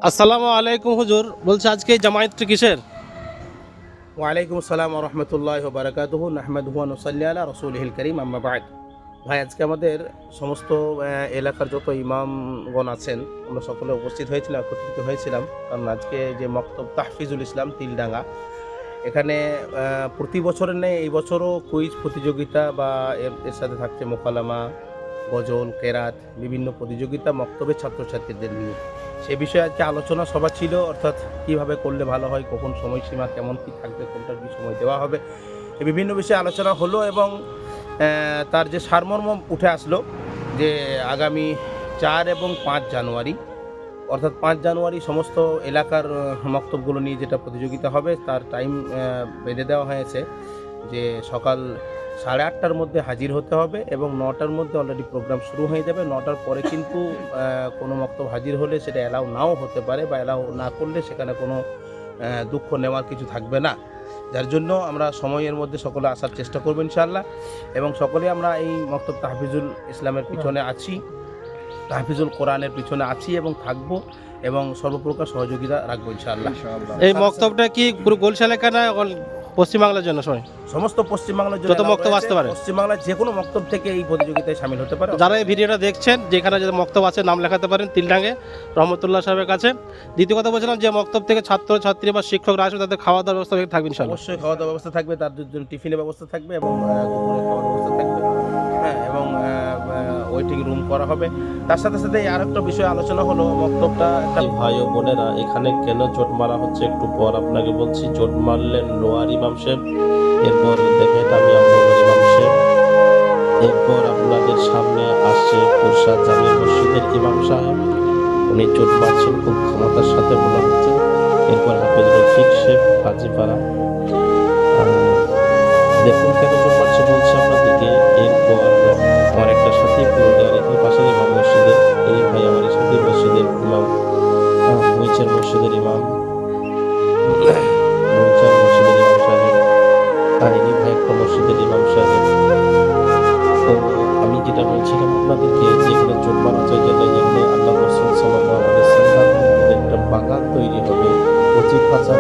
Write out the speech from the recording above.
আসসালামু আলাইকুম হুজুর, বলছি আজকে এই জামায়াতটি কিসের? ওয়ালাইকুম আসসালাম রহমতুল্লাহ বারাকাতুহু নাহমাদুহু ওয়া নুসাল্লি আলা রাসূলিহিল কারীম আম্মা বা'দ। ভাই, আজকে আমাদের সমস্ত এলাকার যত ইমামগণ আছেন আমরা সকলে উপস্থিত হয়েছিলাম, একত্রিত হয়েছিলাম। কারণ আজকে যে মক্তব তাহফিজুল ইসলাম তিলডাঙ্গা, এখানে প্রতি বছরের নেই এই বছরও কুইজ প্রতিযোগিতা বা এর সাথে থাকছে মোকালামা, গজল, কেরাত, বিভিন্ন প্রতিযোগিতা মক্তবের ছাত্রছাত্রীদের নিয়ে। সে বিষয়ে আজকে আলোচনা সভা ছিল, অর্থাৎ কীভাবে করলে ভালো হয়, কখন সময়সীমা কেমন কী থাকবে, কোনটার কী সময় দেওয়া হবে, এই বিভিন্ন বিষয়ে আলোচনা হলো এবং তার যে সারমর্ম উঠে আসলো যে আগামী 4 এবং 5 জানুয়ারি, অর্থাৎ 5 জানুয়ারি সমস্ত এলাকার মক্তবগুলো নিয়ে যেটা প্রতিযোগিতা হবে তার টাইম বেঁধে দেওয়া হয়েছে যে সকাল 8:30টার মধ্যে হাজির হতে হবে এবং 9টার মধ্যে অলরেডি প্রোগ্রাম শুরু হয়ে যাবে। 9টার পরে কিন্তু কোনো মক্তব হাজির হলে সেটা অ্যালাউ নাও হতে পারে বা অ্যালাউ না করলে সেখানে কোনো দুঃখ নেওয়ার কিছু থাকবে না। যার জন্য আমরা সময়ের মধ্যে সকলে আসার চেষ্টা করব ইনশাআল্লাহ এবং সকলে আমরা এই মক্তব তাহফিজুল ইসলামের পিছনে আছি, তাহফিজুল কোরআনের পিছনে আছি এবং থাকবো এবং সর্বপ্রকার সহযোগিতা রাখবো ইনশাআল্লাহ। এই মক্তবটা কি পুরো গোলশালা না পশ্চিমবাংলার জন্য? সমস্ত পশ্চিমবাংলার যত মক্তব আসতে পারে, পশ্চিমবাংলার যে কোনো মক্তব থেকে এই প্রতিযোগিতায় সামিল হতে পারে। যারা এই ভিডিওটা দেখছেন, যেখানে যে মক্তব আছে নাম লেখাতে পারেন তিলডাঙ্গে রহমতুল্লাহ সাহেবের কাছে। দ্বিতীয় কথা বলছিলাম যে মক্তব থেকে ছাত্র ছাত্রী বা শিক্ষকরা আসবে, তাদের খাওয়া দাওয়ার ব্যবস্থা থাকবে ইনশাআল্লাহ। অবশ্যই খাওয়া দাওয়ার ব্যবস্থা থাকবে, তার জন্য টিফিনের ব্যবস্থা থাকবে এবং দুপুরে খাওয়ার ব্যবস্থা থাকবে, হ্যাঁ, এবং ওয়েটিং রুম করা হবে। তার সাথে সাথে আর একটা বিষয় আলোচনা হলো মক্তবটা একটা ভাই ও বোনেরা, এখানে কেন জোট মারা হচ্ছে একটু পর আপনাকে বলছি। জোট মারলেন লোয়ার ইমাম সাহেব, এরপর দেখেন আমি আপনাদের ইমাম সাহেব, এরপর আপনাদের সামনে আসছে পুরসাদ জামিয়া মসজিদের ইমাম সাহেব, উনি জোট মারছেন খুব ক্ষমতার সাথে বলা হচ্ছে। এরপর হাফেজ রফিক সাহেব কাজীপাড়া, দেখুন কেন জোট মারছে বলছে আপনাদেরকে। এরপর আমার একটা সাথী পুরুলিয়ার এখানে পাশের ইমাম মসজিদের, এই ভাই আমার সাথে মসজিদের ইমাম, মহিচার মসজিদের ইমাম, মহিচার মসজিদের ইমাম সাহেব, আর এই ভাই একটা মসজিদের ইমাম সাহেব। তো আমি যেটা বলছিলাম আপনাদেরকে, যেখানে জোট মারা যায়, যেখানে আল্লাহ রাসূল সাল্লাল্লাহু আলাইহি ওয়াসাল্লাম একটা বাগান তৈরি হবে, 25,000